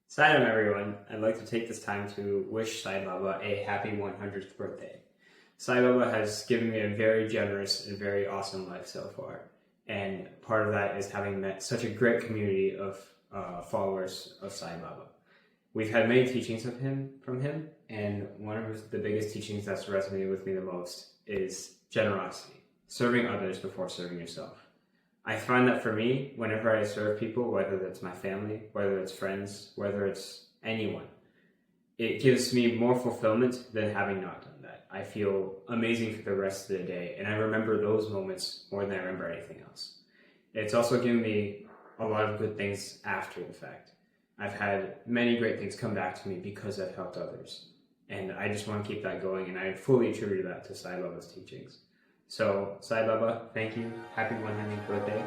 Salam everyone, I'd like to take this time to wish Sai Baba a happy 100th birthday. Sai Baba has given me a very generous and very awesome life so far, and part of that is having met such a great community of followers of Sai Baba. We've had many teachings from him, and one of the biggest teachings that's resonated with me the most is generosity, serving others before serving yourself. I find that for me, whenever I serve people, whether that's my family, whether it's friends, whether it's anyone, it gives me more fulfillment than having not done that. I feel amazing for the rest of the day, and I remember those moments more than I remember anything else. It's also given me a lot of good things after the fact. I've had many great things come back to me because I've helped others, and I just want to keep that going, and I fully attribute that to Sai Baba's teachings. So, Sai Baba, thank you. Happy 100th birthday.